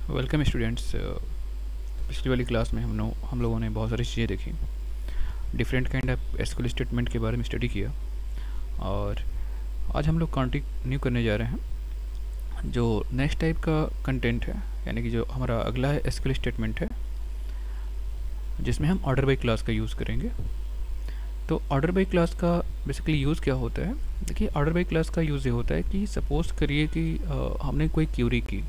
Welcome students. पिछली वाली class में हम लोगों ने बहुत सारी चीज़ें देखी। Different kind of SQL statement के बारे में स्टडी किया और आज हम लोग कंटिन्यू करने जा रहे हैं जो नेक्स्ट टाइप का कंटेंट है, यानी कि जो हमारा अगला है एसक्यूएल स्टेटमेंट है, जिसमें हम ऑर्डर बाय क्लास का यूज़ करेंगे। तो ऑर्डर बाय क्लास का बेसिकली यूज़ क्या होता है? देखिए, ऑर्डर बाय क्लास का यूज़ ये होता है कि सपोज़ करिए कि हमने कोई क्यूरी की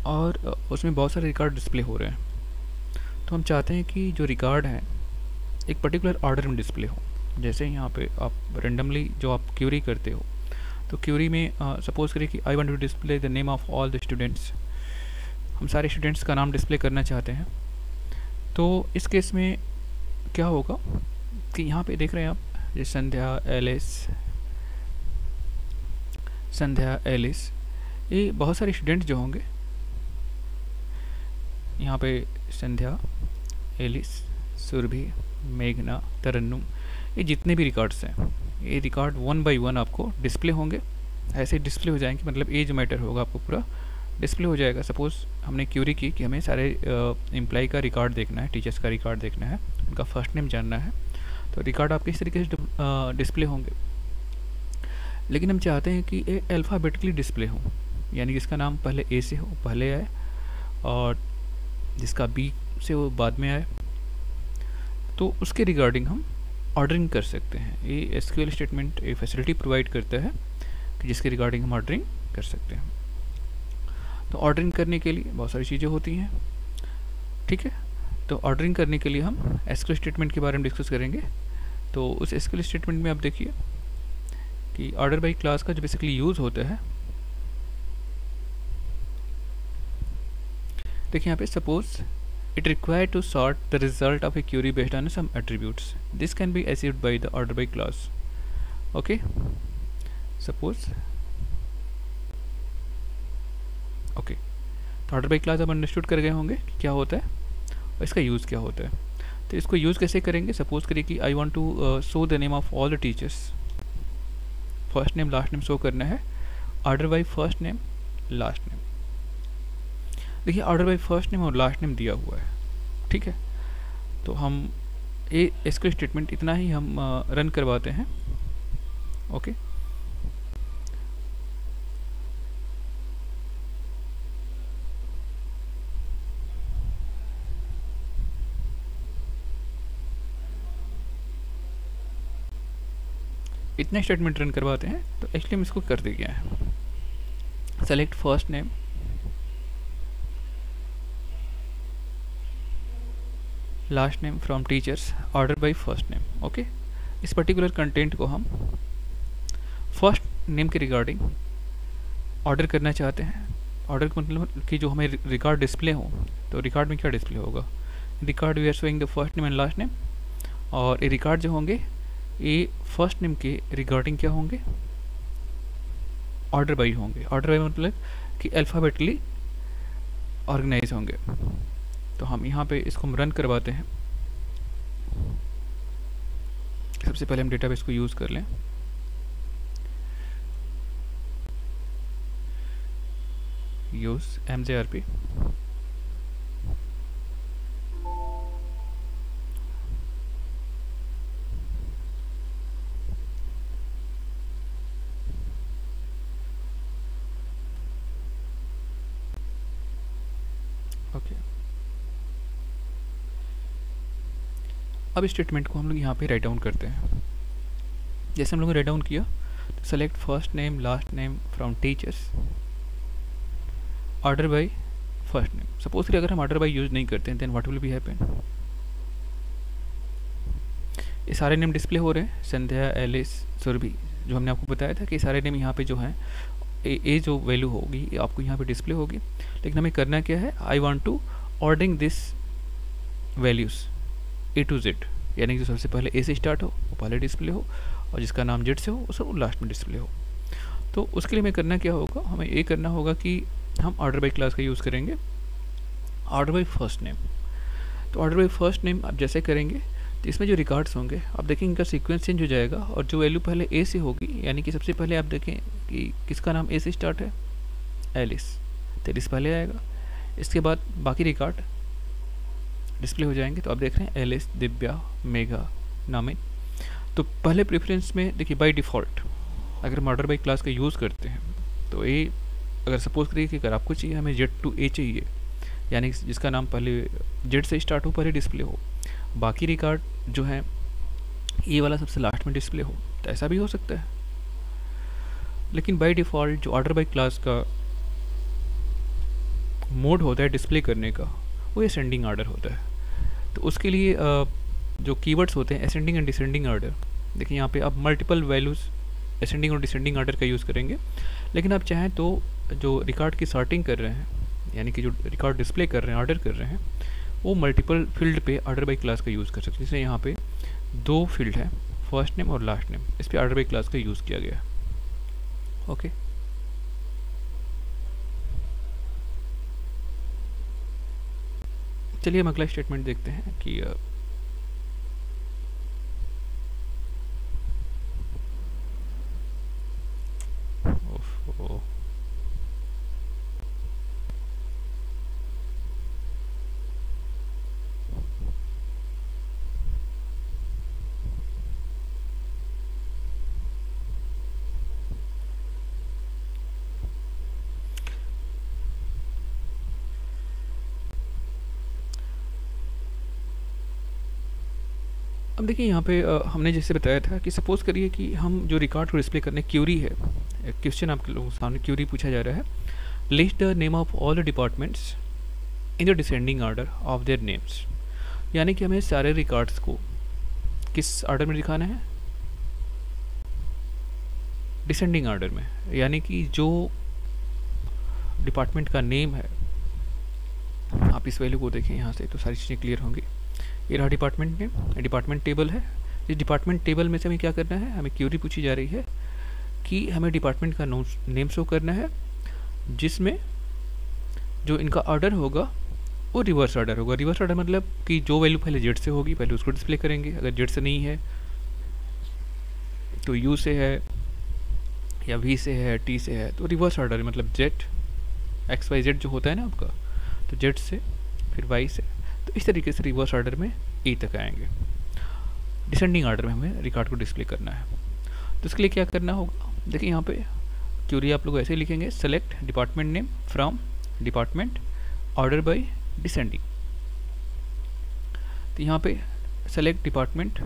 और उसमें बहुत सारे रिकॉर्ड डिस्प्ले हो रहे हैं। तो हम चाहते हैं कि जो रिकॉर्ड है एक पर्टिकुलर ऑर्डर में डिस्प्ले हो। जैसे यहाँ पे आप रेंडमली जो आप क्यूरी करते हो, तो क्यूरी में सपोज़ करिए कि I want to display the name of all the students. हम सारे स्टूडेंट्स का नाम डिस्प्ले करना चाहते हैं। तो इस केस में क्या होगा कि यहाँ पे देख रहे हैं आप, जैसे संध्या एलिस, ये बहुत सारे स्टूडेंट्स जो होंगे यहाँ पे, संध्या, एलिस, सुरभि, मेघना, तरन्नुम, ये जितने भी रिकॉर्ड्स हैं, ये रिकॉर्ड वन बाय वन आपको डिस्प्ले होंगे। ऐसे डिस्प्ले हो जाएंगे, मतलब एज मैटर होगा, आपको पूरा डिस्प्ले हो जाएगा। सपोज़ हमने क्यूरी की कि हमें सारे एम्प्लॉय का रिकॉर्ड देखना है, टीचर्स का रिकॉर्ड देखना है, उनका फर्स्ट नेम जानना है, तो रिकॉर्ड आपके इस तरीके से डिस्प्ले होंगे। लेकिन हम चाहते हैं कि ये अल्फ़ाबेटिकली डिस्प्ले हो, यानी जिसका नाम पहले ए से हो पहले आए और जिसका बी से वो बाद में आए, तो उसके रिगार्डिंग हम ऑर्डरिंग कर सकते हैं। ये एसक्यूएल स्टेटमेंट एक फैसिलिटी प्रोवाइड करता है कि जिसके रिगार्डिंग हम ऑर्डरिंग कर सकते हैं। तो ऑर्डरिंग करने के लिए बहुत सारी चीज़ें होती हैं, ठीक है। तो ऑर्डरिंग करने के लिए हम एसक्यूएल स्टेटमेंट के बारे में डिस्कस करेंगे। तो उस एसक्यूएल स्टेटमेंट में आप देखिए कि ऑर्डर बाय क्लास का जो बेसिकली यूज़ होता है, देखिए यहाँ पे suppose it required to sort the result of a query based on some attributes. This can be achieved by the order by clause. Okay, suppose okay, तो order by class आप understood कर गए होंगे कि क्या होता है और इसका यूज़ क्या होता है। तो इसको यूज़ कैसे करेंगे? सपोज करिए कि I want to show the name of all the teachers, first name last name show करना है, order by first name last name. देखिए, ऑर्डर बाय फर्स्ट नेम और लास्ट नेम दिया हुआ है, ठीक है। तो हम ये एसक्यूएल स्टेटमेंट इतना ही हम रन करवाते हैं। ओके, इतना स्टेटमेंट रन करवाते हैं। तो एक्चुअली हम इसको कर दिया है, select first name last name from teachers, order by first name. Okay, इस पर्टिकुलर कंटेंट को हम फर्स्ट नेम के रिगार्डिंग ऑर्डर करना चाहते हैं। ऑर्डर का मतलब कि जो हमें रिकॉर्ड डिस्प्ले हो, तो रिकॉर्ड में क्या डिस्प्ले होगा? Record we are showing the first name and last name, और ये रिकॉर्ड जो होंगे ये फर्स्ट नेम के रिगार्डिंग क्या होंगे? ऑर्डर बाई होंगे। ऑर्डर बाई मतलब कि अल्फ़ाबेटिकली ऑर्गेनाइज होंगे। तो हम यहाँ पे इसको हम रन करवाते हैं। सबसे पहले हम डेटाबेस को यूज़ कर लें। Use MJRP, okay. अब इस स्टेटमेंट को हम लोग यहाँ पे राइट डाउन करते हैं। जैसे हम लोगों ने राइट डाउन किया, तो select first name last name from teachers, order by first name. Suppose कि अगर हम ऑर्डर बाय यूज नहीं करते हैं, then what will be happen? ये सारे नेम डिस्प्ले हो रहे हैं, संध्या, एलिस, सुरभि, जो हमने आपको बताया था कि सारे नेम यहाँ पे जो हैं, ए जो वैल्यू होगी ये आपको यहाँ पे डिस्प्ले होगी। लेकिन हमें करना क्या है? I want to ordering this values A to Z, यानी कि जो सबसे पहले ए से स्टार्ट हो वो पहले डिस्प्ले हो, और जिसका नाम जेड से हो उसे वो लास्ट में डिस्प्ले हो। तो उसके लिए हमें करना क्या होगा? हमें ये करना होगा कि हम ऑर्डर बाय क्लास का यूज़ करेंगे, ऑर्डर बाय फर्स्ट नेम। तो ऑर्डर बाय फर्स्ट नेम आप जैसे करेंगे, तो इसमें जो रिकॉर्ड्स होंगे आप देखेंगे इनका सीक्वेंस चेंज हो जाएगा, और जो वैल्यू पहले ए से होगी, यानी कि सबसे पहले आप देखें कि किसका नाम ए से स्टार्ट है, एलिस, 33 पहले आएगा, इसके बाद बाकी रिकॉर्ड डिस्प्ले हो जाएंगे। तो आप देख रहे हैं एलिस, दिव्या, मेघा, नामित। तो पहले प्रेफरेंस में देखिए बाय डिफ़ॉल्ट अगर हम ऑर्डर बाय क्लास का यूज़ करते हैं तो ये अगर सपोज करिए कि अगर आपको चाहिए हमें जेड टू ए चाहिए, यानी जिसका नाम पहले जेड से स्टार्ट हो, पहले डिस्प्ले हो, बाकी रिकॉर्ड जो है ये वाला सबसे लास्ट में डिस्प्ले हो, तो ऐसा भी हो सकता है। लेकिन बाय डिफ़ॉल्ट जो ऑर्डर बाय क्लास का मोड होता है डिस्प्ले करने का वो असेंडिंग ऑर्डर होता है। तो उसके लिए जो कीवर्ड्स होते हैं असेंडिंग एंड डिसेंडिंग ऑर्डर, देखिए यहाँ पे आप मल्टीपल वैल्यूज़ असेंडिंग और डिसेंडिंग ऑर्डर का यूज़ करेंगे। लेकिन आप चाहें तो जो रिकॉर्ड की सॉर्टिंग कर रहे हैं, यानी कि जो रिकॉर्ड डिस्प्ले कर रहे हैं, ऑर्डर कर रहे हैं, वो मल्टीपल फील्ड पे ऑर्डर बाय क्लास का यूज़ कर सकते हैं। जैसे यहाँ पे 2 फील्ड है, फर्स्ट नेम और लास्ट नेम, इस पर ऑर्डर बाय क्लास का यूज़ किया गया है। ओके, चलिए हम अगला स्टेटमेंट देखते हैं कि अब देखिए यहाँ पे हमने जैसे बताया था कि सपोज़ करिए कि हम जो रिकॉर्ड को डिस्प्ले करने क्यूरी है, क्वेश्चन आप लोगों के सामने क्यूरी पूछा जा रहा है, list the name of all the departments in the descending order of their names. यानी कि हमें सारे रिकॉर्ड्स को किस ऑर्डर में दिखाना है, डिसेंडिंग ऑर्डर में। यानी कि जो डिपार्टमेंट का नेम है, आप इस वैल्यू को देखें यहाँ से तो सारी चीज़ें क्लियर होंगी। ये रहा डिपार्टमेंट नेम, डिपार्टमेंट टेबल है। इस डिपार्टमेंट टेबल में से हमें क्या करना है, हमें क्यूरी पूछी जा रही है कि हमें डिपार्टमेंट का नेम शो करना है जिसमें जो इनका ऑर्डर होगा वो रिवर्स ऑर्डर होगा। रिवर्स ऑर्डर मतलब कि जो वैल्यू पहले जेड से होगी पहले उसको डिस्प्ले करेंगे, अगर जेड से नहीं है तो यू से है या वी से है, टी से है, तो रिवर्स ऑर्डर मतलब जेड एक्स वाई जेड जो होता है ना आपका, तो जेड से फिर वाई से, तो इस तरीके से रिवर्स ऑर्डर में ए तक आएंगे। डिसेंडिंग ऑर्डर में हमें रिकॉर्ड को डिस्प्ले करना है। तो इसके लिए क्या करना होगा, देखिए यहाँ पे क्यूरी आप लोग ऐसे लिखेंगे, select department name from department order by descending. तो यहाँ पे select department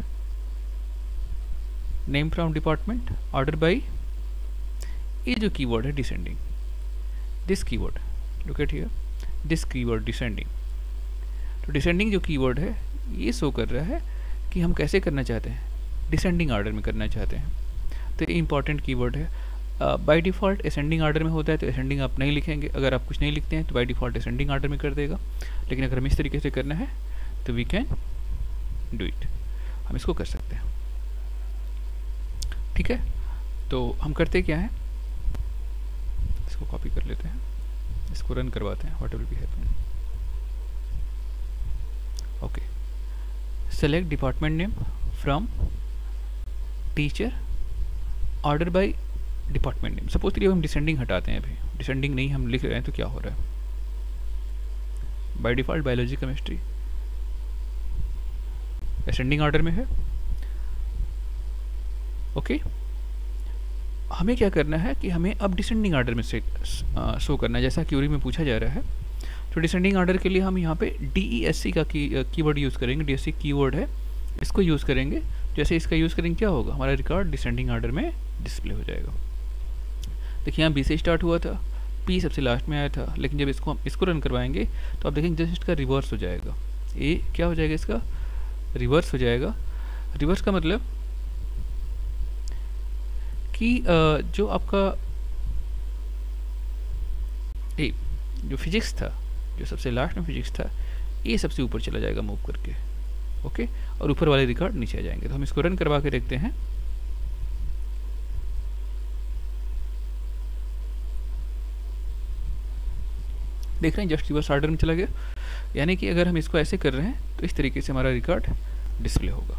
name from department order by, ये जो कीवर्ड है descending, this keyword, look at here, this keyword descending. तो डिसेंडिंग जो कीवर्ड है ये शो कर रहा है कि हम कैसे करना चाहते हैं, डिसेंडिंग ऑर्डर में करना चाहते हैं। तो ये इंपॉर्टेंट कीवर्ड है। बाय डिफ़ॉल्ट असेंडिंग ऑर्डर में होता है तो असेंडिंग आप नहीं लिखेंगे, अगर आप कुछ नहीं लिखते हैं तो बाय डिफ़ॉल्ट असेंडिंग ऑर्डर में कर देगा। लेकिन अगर हम इस तरीके से करना है तो वी कैन डू इट, हम इसको कर सकते हैं। ठीक है, तो हम करते क्या है, इसको कॉपी कर लेते हैं, इसको रन करवाते हैं, what will be happen. Okay, select department name from teacher order by department name. Suppose करिए हम डिसेंडिंग हटाते हैं, अभी डिसेंडिंग नहीं हम लिख रहे हैं तो क्या हो रहा है, by default biology chemistry ascending order में है। ओके, हमें क्या करना है कि हमें अब डिसेंडिंग ऑर्डर में से शो करना है, जैसा क्यूरी में पूछा जा रहा है। तो डिसेंडिंग ऑर्डर के लिए हम यहाँ पे DESC का कीवर्ड यूज़ करेंगे, DESC कीवर्ड है, इसको यूज़ करेंगे। जैसे इसका यूज़ करेंगे क्या होगा, हमारा रिकॉर्ड डिसेंडिंग ऑर्डर में डिस्प्ले हो जाएगा। देखिए यहाँ B से स्टार्ट हुआ था, P सबसे लास्ट में आया था, लेकिन जब इसको हम इसको रन करवाएंगे तो आप देखेंगे जस्ट इसका रिवर्स हो जाएगा। ये क्या हो जाएगा, इसका रिवर्स हो जाएगा। रिवर्स का मतलब कि जो आपका ये जो फिजिक्स था, जो सबसे लास्ट में फिजिक्स था, ये सबसे ऊपर चला जाएगा मूव करके। ओके, और ऊपर वाले रिकॉर्ड नीचे आ जाएंगे। तो हम इसको रन करवा के देखते हैं। देख रहे हैं जस्ट रिवर्स ऑर्डर में चला गया। यानी कि अगर हम इसको ऐसे कर रहे हैं तो इस तरीके से हमारा रिकॉर्ड डिस्प्ले होगा।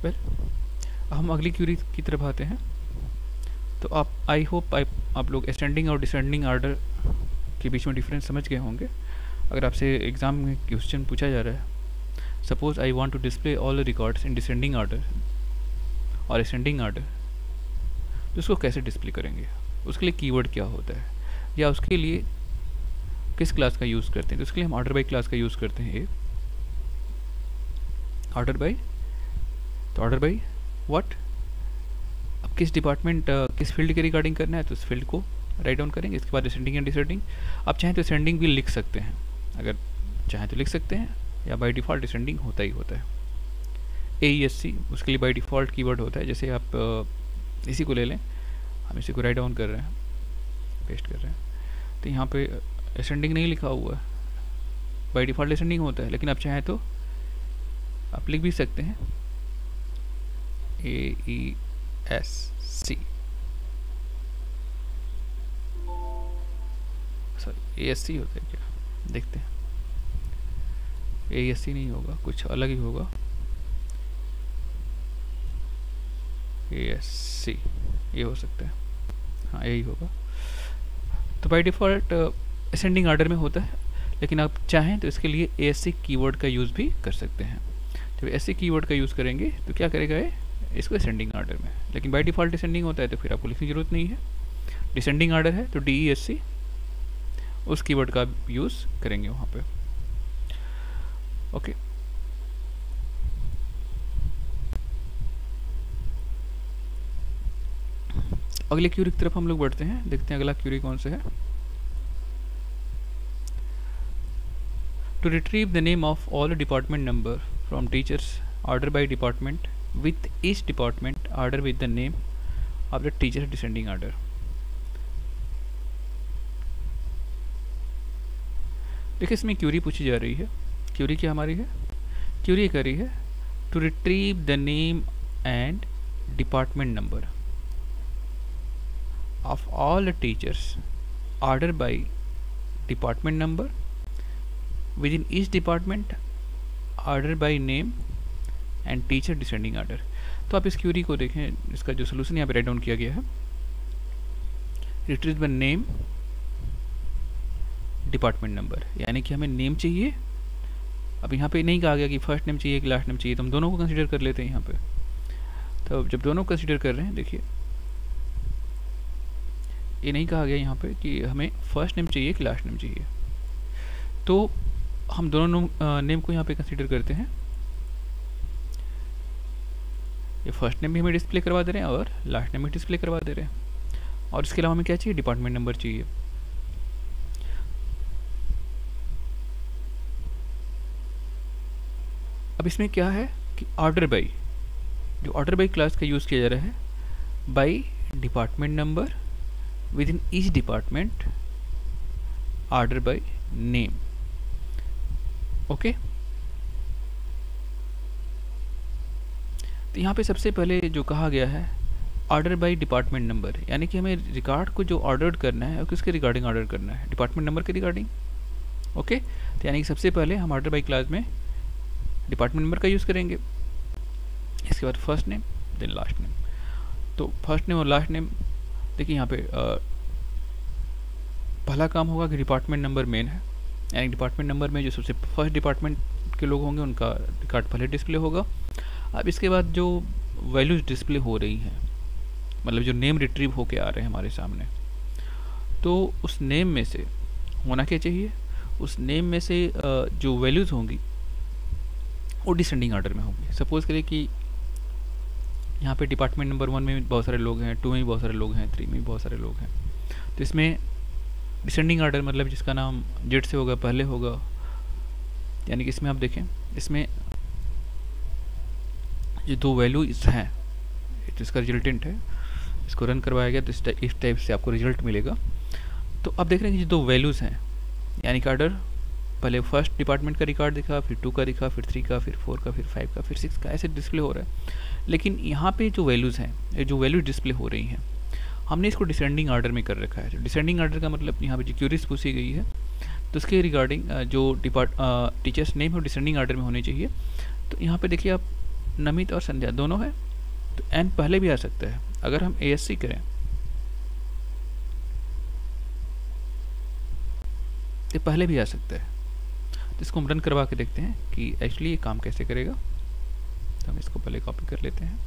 वेल, हम अगली क्यूरी की तरफ आते हैं। तो आई होप आप लोग असेंडिंग और डिसेंडिंग आर्डर के बीच में डिफरेंस समझ गए होंगे। अगर आपसे एग्ज़ाम में क्वेश्चन पूछा जा रहा है, suppose I want to display all the records in descending order और असेंडिंग आर्डर, तो उसको कैसे डिस्प्ले करेंगे, उसके लिए कीवर्ड क्या होता है, या उसके लिए किस क्लास का यूज़ करते हैं। तो उसके लिए हम ऑर्डर बाई क्लास का यूज़ करते हैं। ऑर्डर बाई, तो ऑर्डर बाई व्हाट, अब किस डिपार्टमेंट किस फील्ड के रिगार्डिंग करना है तो उस फील्ड को राइट डाउन करेंगे। इसके बाद असेंडिंग एंड डिसेंडिंग, आप चाहें तो असेंडिंग भी लिख सकते हैं, अगर चाहें तो लिख सकते हैं, या बाय डिफ़ॉल्ट डिसेंडिंग होता ही होता है। AESC उसके लिए बाय डिफ़ॉल्ट कीवर्ड होता है। जैसे आप इसी को ले लें, हम इसी को राइट डाउन कर रहे हैं, पेस्ट कर रहे हैं, तो यहाँ पे असेंडिंग नहीं लिखा हुआ है, बाय डिफ़ॉल्ट असेंडिंग होता है, लेकिन आप चाहें तो आप लिख भी सकते हैं AESC, सॉरी ASC होता है क्या, देखते हैं। AESC नहीं होगा, कुछ अलग ही होगा, ASC ये हो सकता है, हाँ यही होगा। तो बाय डिफ़ॉल्ट असेंडिंग आर्डर में होता है, लेकिन आप चाहें तो इसके लिए ASC कीवर्ड का यूज़ भी कर सकते हैं। जब ASC कीवर्ड का यूज़ करेंगे तो क्या करेगा ये, इसको असेंडिंग आर्डर में, लेकिन बाय डिफ़ॉल्ट डिसेंडिंग होता है तो फिर आपको लिखने की ज़रूरत नहीं है। डिसेंडिंग आर्डर है तो DESC उस कीवर्ड का यूज़ करेंगे वहाँ पे। ओके, अगले क्यूरी की तरफ हम लोग बढ़ते हैं, देखते हैं अगला क्यूरी कौन सा है। To retrieve the name of all department number from teachers order by department with each department order with the name of the teacher descending order. देखिए इसमें क्यूरी पूछी जा रही है, क्यूरी क्या हमारी है, क्यूरी कर रही है to retrieve the name and department number of all the teachers ordered by department number within each department ordered by name and teacher descending order। तो आप इस क्यूरी को देखें, इसका जो सोल्यूशन यहाँ पे राइट डाउन किया गया है, retrieve the name department number, यानी कि हमें नेम चाहिए। अब यहाँ पे नहीं कहा गया कि फर्स्ट नेम चाहिए कि लास्ट नेम चाहिए, तो हम दोनों को कंसीडर कर लेते हैं यहाँ पे। तो जब दोनों को कंसीडर कर रहे हैं, देखिए ये नहीं कहा गया यहाँ पे कि हमें फर्स्ट नेम चाहिए कि लास्ट नेम चाहिए, तो हम दोनों नेम को यहाँ पे कंसीडर करते हैं। ये फर्स्ट नेम भी हमें डिस्प्ले करवा दे रहे हैं और लास्ट नेम भी डिस्प्ले करवा दे रहे हैं, और इसके अलावा हमें क्या चाहिए, डिपार्टमेंट नंबर चाहिए। अब इसमें क्या है कि ऑर्डर बाई, जो ऑर्डर बाई क्लास का यूज़ किया जा रहा है, by department number within each department order by name। Okay, तो यहाँ पे सबसे पहले जो कहा गया है ऑर्डर बाय डिपार्टमेंट नंबर, यानी कि हमें रिकॉर्ड को जो ऑर्डर करना है और किसके रिगार्डिंग ऑर्डर करना है, डिपार्टमेंट नंबर के रिगार्डिंग। ओके, तो यानी कि सबसे पहले हम ऑर्डर बाय क्लास में डिपार्टमेंट नंबर का यूज़ करेंगे, इसके बाद first name then last name. तो फर्स्ट नेम और लास्ट नेम देखिए यहाँ पे पहला काम होगा कि डिपार्टमेंट नंबर मेन है, यानी डिपार्टमेंट नंबर में जो सबसे फर्स्ट डिपार्टमेंट के लोग होंगे उनका रिकॉर्ड पहले डिस्प्ले होगा। अब इसके बाद जो वैल्यूज़ डिस्प्ले हो रही हैं, मतलब जो नेम रिट्रीव होके आ रहे हैं हमारे सामने, तो उस नेम में से होना क्या चाहिए, उस नेम में से जो वैल्यूज़ होंगी वो डिसेंडिंग ऑर्डर में होंगी। सपोज़ करें कि यहाँ पे डिपार्टमेंट नंबर 1 में भी बहुत सारे लोग हैं, 2 में भी बहुत सारे लोग हैं, 3 में भी बहुत सारे लोग हैं, तो इसमें डिसेंडिंग ऑर्डर मतलब जिसका नाम जेड से होगा पहले होगा, यानी कि इसमें आप देखें, इसमें ये दो वैल्यूज हैं, तो इसका रिजल्टेंट है, इसको रन करवाया गया तो इस टाइप से आपको रिजल्ट मिलेगा। तो आप देख रहे हैं कि ये दो वैल्यूज़ हैं, यानी कि ऑर्डर पहले फर्स्ट डिपार्टमेंट का रिकॉर्ड दिखा, फिर 2 का दिखा, फिर 3 का, फिर 4 का, फिर 5 का, फिर 6 का, ऐसे डिस्प्ले हो रहा है। लेकिन यहाँ पे जो वैल्यूज़ हैं, ये जो वैल्यू डिस्प्ले हो रही हैं, हमने इसको डिसेंडिंग ऑर्डर में कर रखा है। डिसेंडिंग ऑर्डर का मतलब यहाँ पे जो क्यूरीज पूछी गई है तो उसके रिगार्डिंग जो टीचर्स नेम है डिसेंडिंग ऑर्डर में होने चाहिए। तो यहाँ पे देखिए आप नमित और संध्या दोनों है, तो एन पहले भी आ सकता है। अगर हम ASC करें ये पहले भी आ सकता है। तो इसको हम रन करवा के देखते हैं कि एक्चुअली ये काम कैसे करेगा। तो हम इसको पहले कॉपी कर लेते हैं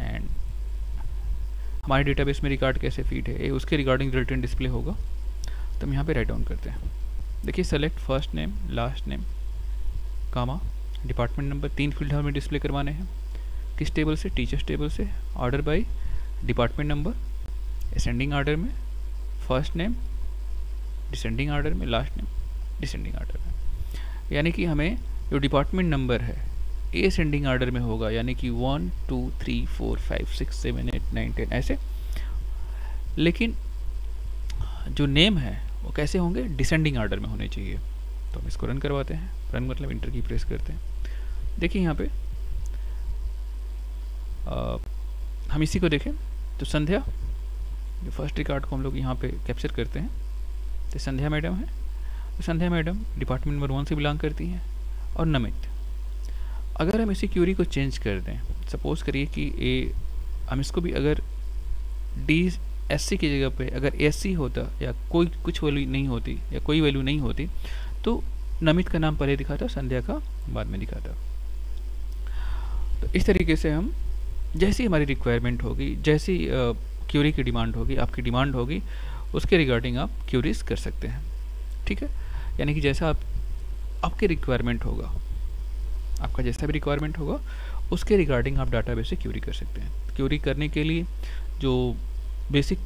एंड हमारे डेटाबेस में रिकॉर्ड कैसे फीड है, उसके रिगार्डिंग रिटर्न डिस्प्ले होगा। तो हम यहाँ पे राइट डाउन करते हैं। देखिए select first name, last name, comma, department number, 3 field हमें डिस्प्ले करवाने हैं। किस टेबल से? टीचर्स टेबल से। Order by department number, ascending order में, फर्स्ट नेम डिसेंडिंग ऑर्डर में, लास्ट नेम डिसेंडिंग ऑर्डर में। यानी कि हमें जो डिपार्टमेंट नंबर है ए असेंडिंग ऑर्डर में होगा, यानी कि 1 2 3 4 5 6 7 8 9 10 ऐसे। लेकिन जो नेम है वो कैसे होंगे? डिसेंडिंग ऑर्डर में होने चाहिए। तो हम इसको रन करवाते हैं। रन मतलब इंटर की प्रेस करते हैं। देखिए यहाँ पे हम इसी को देखें तो संध्या, जो फर्स्ट रिकॉर्ड को हम लोग यहाँ पे कैप्चर करते हैं, तो संध्या मैडम है। तो संध्या मैडम डिपार्टमेंट नंबर 1 से बिलोंग करती हैं। और नमित, अगर हम इसी क्यूरी को चेंज कर दें, सपोज करिए कि हम इसको भी अगर DSC की जगह पे अगर SC होता या कोई कुछ वैल्यू नहीं होती या कोई वैल्यू नहीं होती, तो नमित का नाम पहले दिखाता, संध्या का बाद में दिखाता। तो इस तरीके से हम जैसी हमारी रिक्वायरमेंट होगी, जैसी क्यूरी की डिमांड होगी, आपकी डिमांड होगी, उसके रिगार्डिंग आप क्यूरीज कर सकते हैं। ठीक है, यानी कि जैसा आपके रिक्वायरमेंट होगा, आपका जैसा भी रिक्वायरमेंट होगा, उसके रिगार्डिंग आप डाटाबेस से क्यूरी कर सकते हैं। क्यूरी करने के लिए जो बेसिक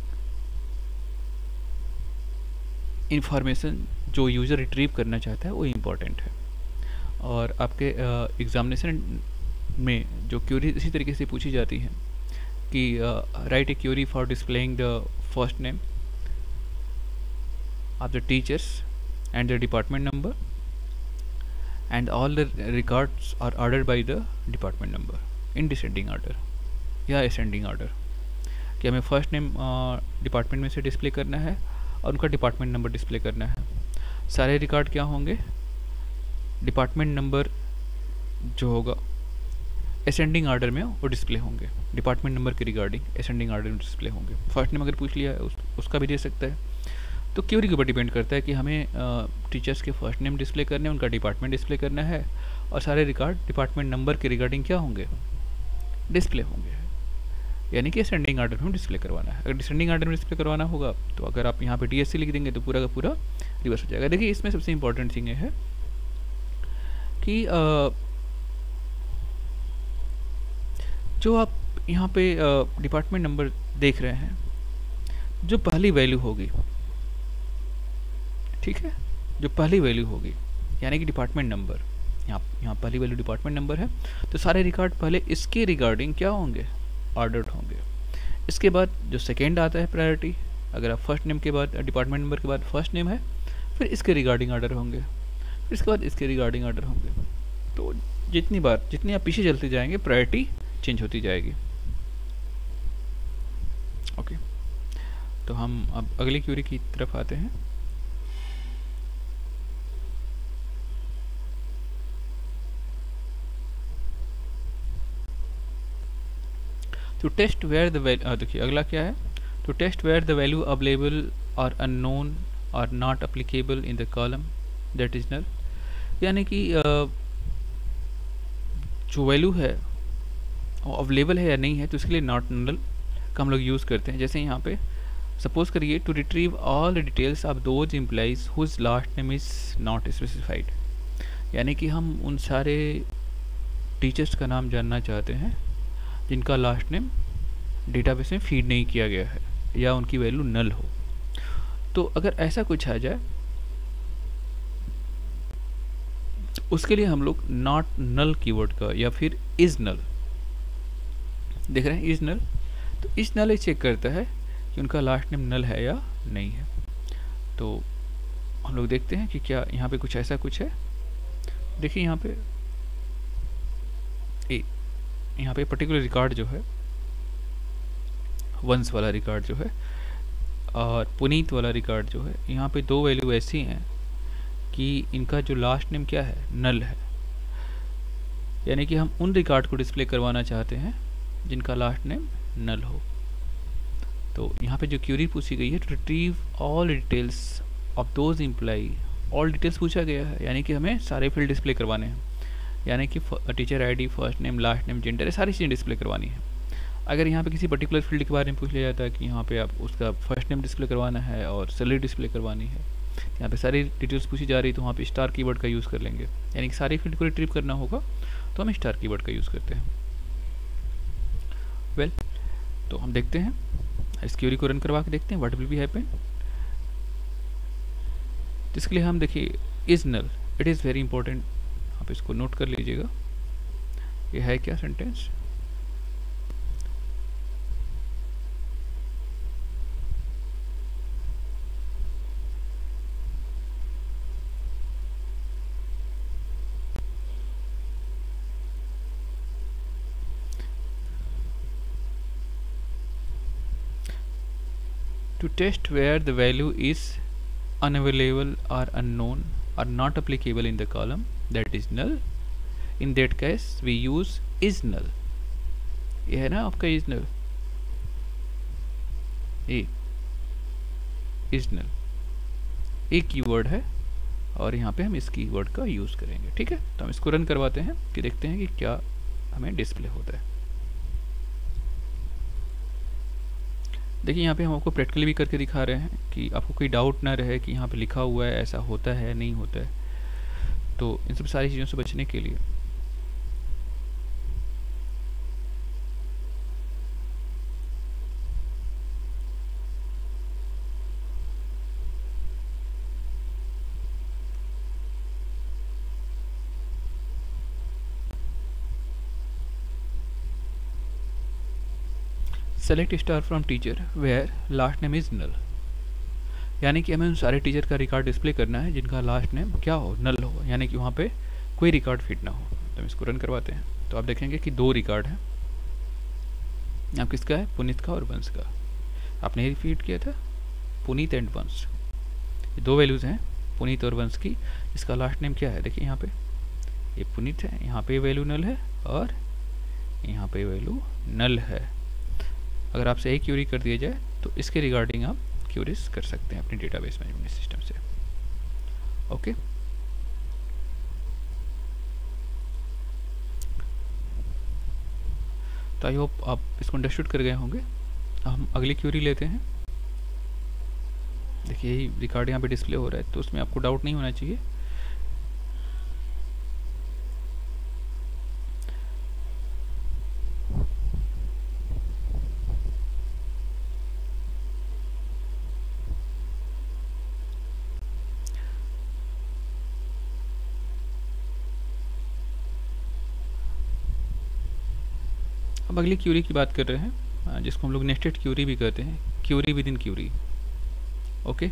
इंफॉर्मेशन जो यूज़र रिट्रीव करना चाहता है वो इम्पॉर्टेंट है। और आपके एग्जामिनेशन में जो क्यूरी इसी तरीके से पूछी जाती है कि write a query for displaying the first name of the teachers and their department number, and all the records are ordered by the department number in descending order या ascending order। कि हमें फर्स्ट नेम डिपार्टमेंट में से display करना है और उनका department number display करना है। सारे रिकॉर्ड क्या होंगे? डिपार्टमेंट नंबर जो होगा असेंडिंग ऑर्डर में वो डिस्प्ले होंगे, डिपार्टमेंट नंबर के रिगार्डिंग असेंडिंग ऑर्डर में डिस्प्ले होंगे। फर्स्ट नेम अगर पूछ लिया है उसका भी दे सकता है। तो क्यूरी के ऊपर डिपेंड करता है कि हमें टीचर्स के फर्स्ट नेम डिस्प्ले करने हैं, उनका डिपार्टमेंट डिस्प्ले करना है, और सारे रिकॉर्ड डिपार्टमेंट नंबर के रिगार्डिंग क्या होंगे? डिस्प्ले होंगे। यानी कि असेंडिंग ऑर्डर में डिस्प्ले करवाना है। अगर डिसेंडिंग ऑर्डर में डिस्प्ले करवाना होगा तो अगर आप यहाँ पे DSC लिख देंगे तो पूरा का पूरा रिवर्स हो जाएगा। देखिए इसमें सबसे इंपॉर्टेंट थिंग ये है कि जो आप यहाँ पे डिपार्टमेंट नंबर देख रहे हैं, जो पहली वैल्यू होगी, ठीक है, जो पहली वैल्यू होगी यानी कि डिपार्टमेंट नंबर, यहाँ पहली वैल्यू डिपार्टमेंट नंबर है, तो सारे रिकॉर्ड पहले इसके रिगार्डिंग क्या होंगे? ऑर्डर्ड होंगे। इसके बाद जो सेकेंड आता है प्रायोरिटी, अगर आप फर्स्ट नेम के बाद डिपार्टमेंट नंबर के बाद फर्स्ट नेम है, फिर इसके रिगार्डिंग ऑर्डर होंगे, फिर इसके बाद इसके रिगार्डिंग ऑर्डर होंगे। तो जितनी आप पीछे चलते जाएंगे प्रायोरिटी चेंज होती जाएगी। ओके, तो हम अब अगली क्यूरी की तरफ आते हैं। To test where the value, देखिए अगला क्या है? To test where the value available और अननोन और not applicable in the column that is null. यानी कि जो वैल्यू है वो अवेलेबल है या नहीं है, तो इसके लिए नॉट नल का हम लोग यूज़ करते हैं। जैसे यहाँ पे सपोज करिए to retrieve all the details of those employees whose last name is not specified. यानी कि हम उन सारे टीचर्स का नाम जानना चाहते हैं जिनका लास्ट नेम डेटाबेस में फीड नहीं किया गया है या उनकी वैल्यू नल हो। तो अगर ऐसा कुछ आ जाए तो उसके लिए हम लोग नॉट नल कीवर्ड का या फिर इज नल, देख रहे हैं इज नल, तो इज नल चेक करता है कि उनका लास्ट नेम नल है या नहीं है। तो हम लोग देखते हैं कि क्या यहाँ पे कुछ ऐसा कुछ है। देखिए यहाँ पे पर्टिकुलर रिकॉर्ड जो है, वंश वाला रिकॉर्ड जो है और पुनीत वाला रिकॉर्ड जो है, यहाँ पे दो वैल्यू ऐसी हैं कि इनका जो लास्ट नेम क्या है? नल है। यानी कि हम उन रिकॉर्ड को डिस्प्ले करवाना चाहते हैं जिनका लास्ट नेम नल हो। तो यहाँ पे जो क्यूरी पूछी गई है, to retrieve all details of those employee, all details पूछा गया है, यानी कि हमें सारे फील्ड डिस्प्ले करवाने हैं, यानी कि teacher ID, first name, last name, gender, ये सारी चीज़ें डिस्प्ले करवानी है। अगर यहाँ पे किसी पर्टिकुलर फील्ड के बारे में पूछ लिया जाता है कि यहाँ पे आप उसका फर्स्ट नेम डिस्प्ले करवाना है और सैलरी डिस्प्ले करवानी है, यहाँ पे सारी डिटेल्स पूछी जा रही, तो वहाँ पे स्टार कीवर्ड का यूज़ कर लेंगे, यानी कि सारी फील्ड को रिट्रीव करना होगा तो हम स्टार कीवर्ड का यूज़ करते हैं। वेल, तो हम देखते हैं, इस क्वेरी को रन करवा के देखते हैं व्हाट विल बी हैपन। इसके लिए हम देखिए is null, it is very important, आप इसको नोट कर लीजिएगा। ये है क्या sentence, to test where the value is unavailable or unknown or not applicable in the column that is null, in that case we use is null। ये है ना आपका is null, ये is null एक कीवर्ड है और यहाँ पे हम इस कीवर्ड का यूज़ करेंगे। ठीक है, तो हम इसको रन करवाते हैं कि देखते हैं कि क्या हमें डिस्प्ले होता है। देखिए यहाँ पे हम आपको प्रैक्टिकली भी करके दिखा रहे हैं कि आपको कोई डाउट ना रहे कि यहाँ पे लिखा हुआ है ऐसा होता है नहीं होता है। तो इन सब सारी चीज़ों से बचने के लिए select star from teacher where last name is null, यानी कि हमें उन सारे टीचर का रिकॉर्ड डिस्प्ले करना है जिनका लास्ट नेम क्या हो, नल हो, यानी कि वहाँ पे कोई रिकॉर्ड फिट ना हो। तो हम इसको रन करवाते हैं तो आप देखेंगे कि 2 रिकॉर्ड हैं। आप किसका है, पुनीत का और वंश का। आपने ही फीड किया था पुनीत एंड वंश, ये 2 वैल्यूज़ हैं पुनीत और वंश की। इसका लास्ट नेम क्या है, देखिए यहाँ पे ये पुनीत है, यहाँ पे वैल्यू नल है और यहाँ पे वैल्यू नल है। अगर आपसे एक क्यूरी कर दिया जाए तो इसके रिगार्डिंग आप क्यूरीज कर सकते हैं अपने डेटाबेस मैनेजमेंट सिस्टम से। ओके, तो आई होप आप इसको अंडरस्टूड कर गए होंगे। हम अगली क्यूरी लेते हैं। देखिए यही रिकॉर्ड यहाँ पे डिस्प्ले हो रहा है, तो उसमें आपको डाउट नहीं होना चाहिए। अब अगली क्यूरी की बात कर रहे हैं जिसको हम लोग नेस्टेड क्यूरी भी कहते हैं, query within query. Okay,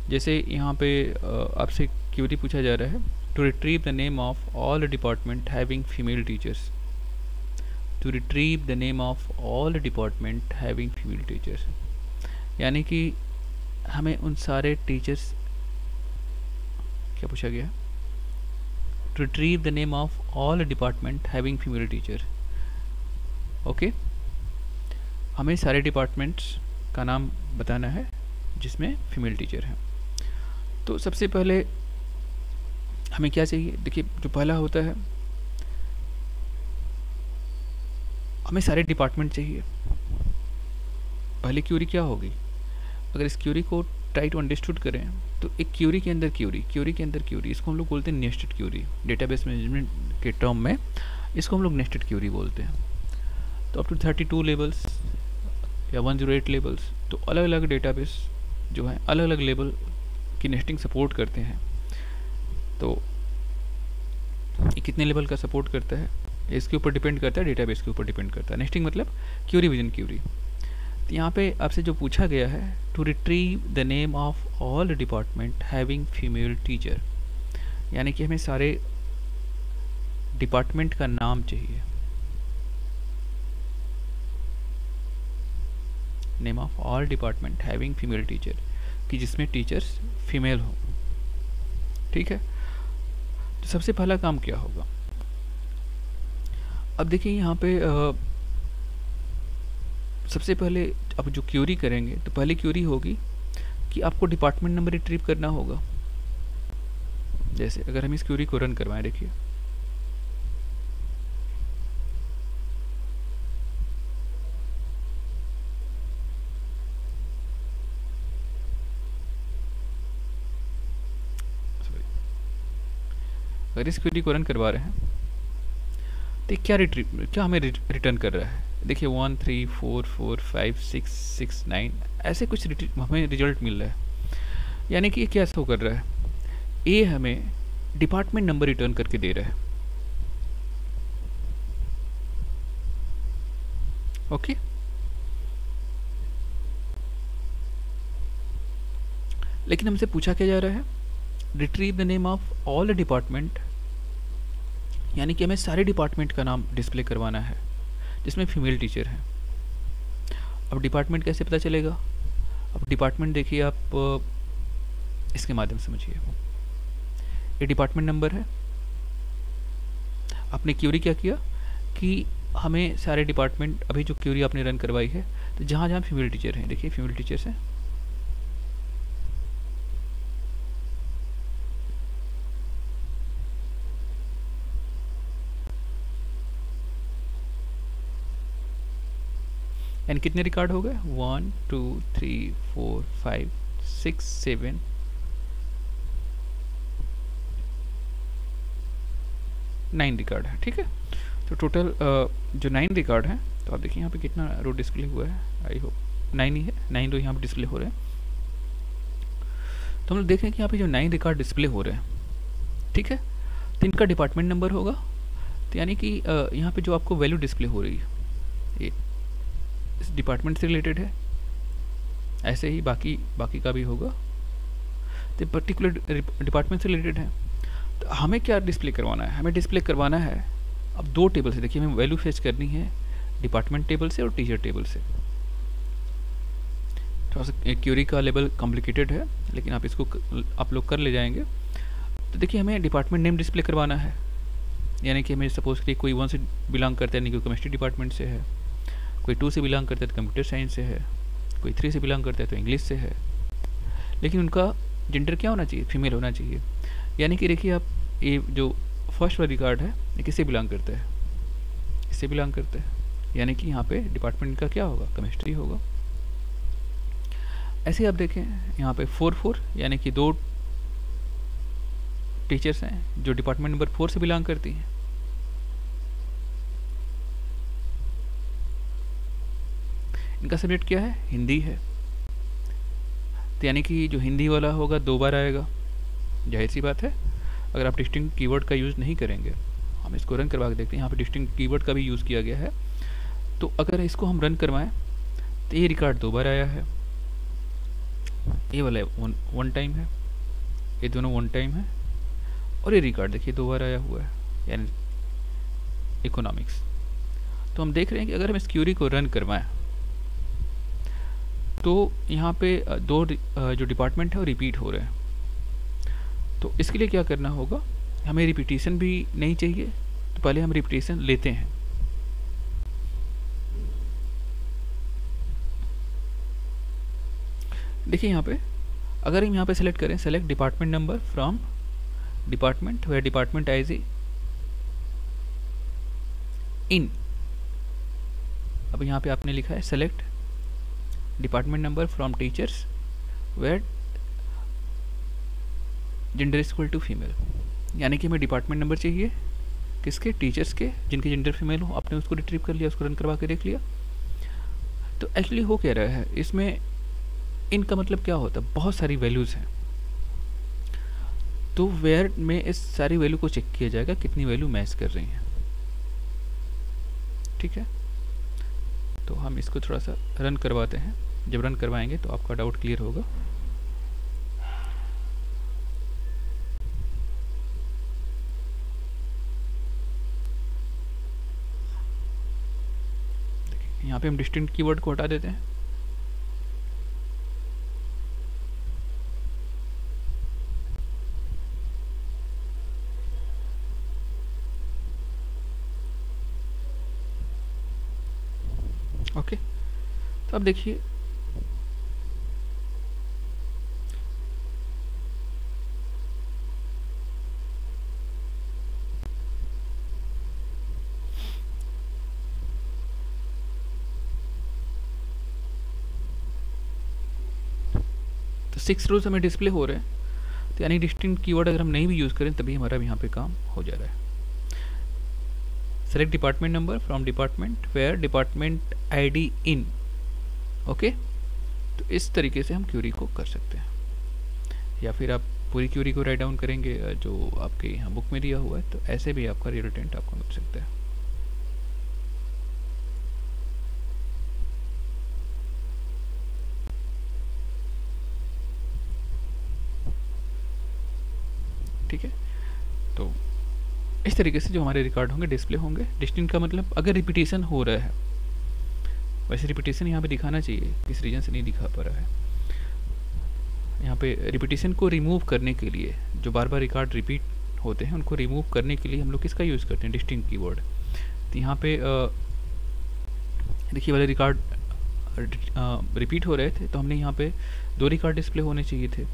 जैसे यहाँ पे आपसे क्यूरी पूछा जा रहा है to retrieve the name of all department having female teachers, to retrieve the name of all department having female teachers, यानी कि हमें उन सारे टीचर्स, क्या पूछा गया, to retrieve the name of all department having female teacher. Okay, हमें सारे डिपार्टमेंट्स का नाम बताना है जिसमें फीमेल टीचर हैं। तो सबसे पहले हमें क्या चाहिए, देखिए जो पहला होता है हमें सारे डिपार्टमेंट चाहिए। पहली क्यूरी क्या होगी, अगर इस क्यूरी को ट्राई टू अंडरस्टूड करें तो एक क्यूरी के अंदर क्यूरी, क्यूरी के अंदर क्यूरी, इसको हम लोग बोलते हैं नेस्टेड क्यूरी। डेटाबेस मैनेजमेंट के टर्म में इसको हम लोग नेस्टेड क्यूरी बोलते हैं। तो अप टू 32 लेबल्स या 108 लेबल्स, तो अलग अलग डेटाबेस जो है अलग अलग लेबल की नेस्टिंग सपोर्ट करते हैं। तो ये कितने लेवल का सपोर्ट करता है इसके ऊपर डिपेंड करता है, डेटाबेस के ऊपर डिपेंड करता है। नेस्टिंग मतलब क्यूरी विद इन क्यूरी। तो यहाँ पे आपसे जो पूछा गया है to retrieve the name of all department having female teacher, यानी कि हमें सारे डिपार्टमेंट का नाम चाहिए, name of all department having female teacher, कि जिसमें टीचर्स फीमेल हो। ठीक है, तो सबसे पहला काम क्या होगा, अब देखिए यहाँ पे सबसे पहले अब जो क्यूरी करेंगे तो पहली क्यूरी होगी कि आपको डिपार्टमेंट नंबर रिट्रीव करना होगा। जैसे अगर हम इस क्यूरी को रन करवाएं, देखिए अगर इस क्वेरी को रन करवा रहे हैं तो क्या हमें रिटर्न कर रहा है। देखिए 1 3 4 4 5 6 6 9 ऐसे कुछ हमें रिजल्ट मिल रहा है। यानी कि ये क्या शो कर रहा है, ए हमें डिपार्टमेंट नंबर रिटर्न करके दे रहा है। ओके, लेकिन हमसे पूछा क्या जा रहा है, retrieve the name of all department, यानी कि हमें सारे डिपार्टमेंट का नाम डिस्प्ले करवाना है जिसमें फीमेल टीचर है। अब डिपार्टमेंट कैसे पता चलेगा, अब डिपार्टमेंट देखिए आप इसके माध्यम से समझिए। ये डिपार्टमेंट नंबर है, आपने क्यूरी क्या किया कि हमें सारे डिपार्टमेंट, अभी जो क्यूरी आपने रन करवाई है तो जहाँ जहाँ फीमेल टीचर हैं, देखिए फीमेल टीचर्स हैं, एंड कितने रिकॉर्ड हो गए 1 2 3 4 5 6 7 9 रिकॉर्ड है। ठीक है, तो टोटल जो 9 रिकॉर्ड है, तो आप देखिए यहाँ पे कितना रो डिस्प्ले हुआ है, आई होप 9 ही है, 9 रो यहाँ पे डिस्प्ले हो रहे हैं। तो हम लोग देख रहे हैं कि यहाँ पे जो 9 रिकॉर्ड डिस्प्ले हो रहे हैं, ठीक है, तो इनका डिपार्टमेंट नंबर होगा। तो यानी कि यहाँ पे जो आपको वैल्यू डिस्प्ले हो रही है ये इस डिपार्टमेंट से रिलेटेड है, ऐसे ही बाकी का भी होगा, तो पर्टिकुलर डिपार्टमेंट से रिलेटेड है। तो हमें क्या डिस्प्ले करवाना है, हमें डिस्प्ले करवाना है अब दो टेबल से। देखिए हमें वैल्यू फेच करनी है डिपार्टमेंट टेबल से और टीचर टेबल से। थोड़ा सा क्यूरी का लेवल कॉम्प्लिकेटेड है, लेकिन आप इसको आप लोग कर ले जाएंगे। तो देखिए हमें डिपार्टमेंट नेम डिस्प्ले करवाना है, यानी कि हमें सपोज करिए कोई 1 से बिलोंग करता है, नहीं कोई केमिस्ट्री डिपार्टमेंट से है, कोई 2 से बिलोंग करता है तो कंप्यूटर साइंस से है, कोई 3 से बिलोंग करता है तो इंग्लिश से है, लेकिन उनका जेंडर क्या होना चाहिए, फीमेल होना चाहिए। यानी कि देखिए आप ये जो फर्स्ट वाला रिकॉर्ड है ये किससे बिलोंग करता है, इससे बिलोंग करता है, यानी कि यहाँ पे डिपार्टमेंट का क्या होगा, केमिस्ट्री होगा। ऐसे आप देखें यहाँ पे 4 4 यानी कि 2 टीचर्स हैं जो डिपार्टमेंट नंबर 4 से बिलोंग करती हैं। इनका सब्जेक्ट क्या है, हिंदी है, तो यानी कि जो हिंदी वाला होगा 2 बार आएगा, जाहिर सी बात है। अगर आप डिस्टिंक्ट कीवर्ड का यूज़ नहीं करेंगे, हम इसको रन करवा के देखते हैं, यहाँ पे डिस्टिंक्ट कीवर्ड का भी यूज़ किया गया है। तो अगर इसको हम रन करवाएं तो ये रिकॉर्ड 2 बार आया है, ये वाला वन टाइम है, ये दोनों 1 टाइम है, और ये रिकॉर्ड देखिए 2 बार आया हुआ है, यानी इकोनॉमिक्स। तो हम देख रहे हैं कि अगर हम इस क्यूरी को रन करवाएं तो यहाँ पे 2 जो डिपार्टमेंट है वो रिपीट हो रहे हैं। तो इसके लिए क्या करना होगा, हमें रिपीटेशन भी नहीं चाहिए, तो पहले हम रिपीटेशन लेते हैं। देखिए यहाँ पे अगर हम यहाँ पे सेलेक्ट करें, select department number from department where department IDs in, अब यहाँ पे आपने लिखा है select department number from teachers where gender is equal to female, यानी कि हमें डिपार्टमेंट नंबर चाहिए किसके, टीचर्स के, जिनके जेंडर फीमेल हो। आपने उसको रिट्रीव कर लिया, उसको रन करवा के देख लिया। तो एक्चुअली हो क्या रहा है इसमें, इनका मतलब क्या होता है, बहुत सारी वैल्यूज़ हैं, तो वेयर में इस सारी वैल्यू को चेक किया जाएगा कितनी वैल्यू मैच कर रही हैं। ठीक है, तो हम इसको थोड़ा सा रन करवाते हैं, जब रन करवाएंगे तो आपका डाउट क्लियर होगा। यहाँ पे हम डिस्टिंक्ट कीवर्ड को हटा देते हैं, ओके। तो अब देखिए 6 रोज हमें डिस्प्ले हो रहे हैं, तो यानी डिस्टिंक्ट कीवर्ड अगर हम नहीं भी यूज़ करें तभी हमारा यहाँ पे काम हो जा रहा है। Select department number from department where department ID in. Okay, तो इस तरीके से हम क्यूरी को कर सकते हैं, या फिर आप पूरी क्यूरी को राइट डाउन करेंगे जो आपके यहाँ बुक में दिया हुआ है, तो ऐसे भी आपका रिजल्टेंट आपको मिल सकता है। ठीक है, तो इस तरीके से जो हमारे रिकॉर्ड होंगे डिस्प्ले होंगे। डिस्टिंक्ट का मतलब अगर रिपीटेशन हो रहा है, वैसे रिपीटेशन यहाँ पे दिखाना चाहिए, किस रीजन से नहीं दिखा पा रहा है। यहाँ पे रिपीटेशन को रिमूव करने के लिए, जो बार बार रिकॉर्ड रिपीट होते हैं उनको रिमूव करने के लिए हम लोग किसका यूज़ करते हैं, डिस्टिंक्ट कीवर्ड। तो यहाँ पे देखिए वाले रिकॉर्ड रिपीट हो रहे थे, तो हमने यहाँ पे 2 रिकॉर्ड डिस्प्ले होने चाहिए थे,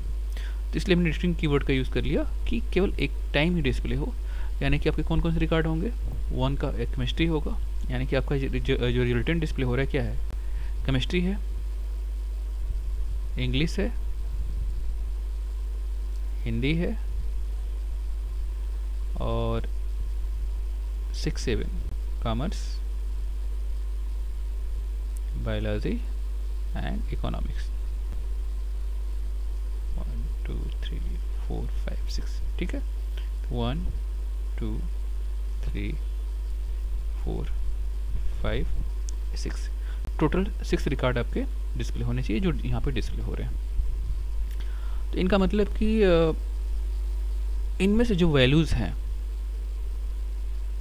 तो इसलिए हमने डिस्टिंक्ट कीवर्ड का यूज़ कर लिया कि केवल एक टाइम ही डिस्प्ले हो। यानी कि आपके कौन कौन से रिकॉर्ड होंगे, 1 का एक केमिस्ट्री होगा, यानी कि आपका जो रिजल्टेंट डिस्प्ले हो रहा है क्या है, केमिस्ट्री है, इंग्लिश है, हिंदी है, और 6-7 कॉमर्स, बायोलॉजी एंड इकोनॉमिक्स। 1 2 3 4 5 6, ठीक है, 1 2 3 4 5 6, टोटल 6 रिकॉर्ड आपके डिस्प्ले होने चाहिए जो यहाँ पे डिस्प्ले हो रहे हैं। तो इनका मतलब कि इनमें से जो वैल्यूज़ हैं,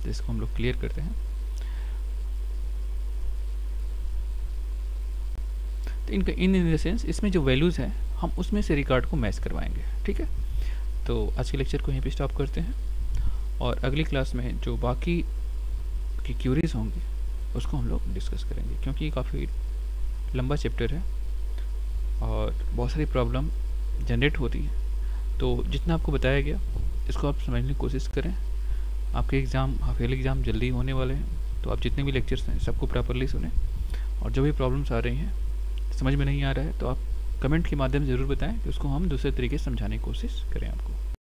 तो इसको हम लोग क्लियर करते हैं। तो इनका इन द सेंस इसमें जो वैल्यूज़ हैं हम उसमें से रिकॉर्ड को मैच करवाएंगे। ठीक है, तो आज के लेक्चर को यहीं पे स्टॉप करते हैं, और अगली क्लास में जो बाकी की क्यूरीज होंगी उसको हम लोग डिस्कस करेंगे, क्योंकि ये काफ़ी लंबा चैप्टर है और बहुत सारी प्रॉब्लम जनरेट होती है। तो जितना आपको बताया गया इसको आप समझने की कोशिश करें। आपके एग्ज़ाम, हाफ ईयरली एग्ज़ाम जल्दी होने वाले हैं, तो आप जितने भी लेक्चर्स हैं सबको प्रॉपरली सुने, और जो भी प्रॉब्लम्स आ रही हैं समझ में नहीं आ रहा है तो आप कमेंट के माध्यम से ज़रूर बताएं कि उसको हम दूसरे तरीके से समझाने की कोशिश करें आपको।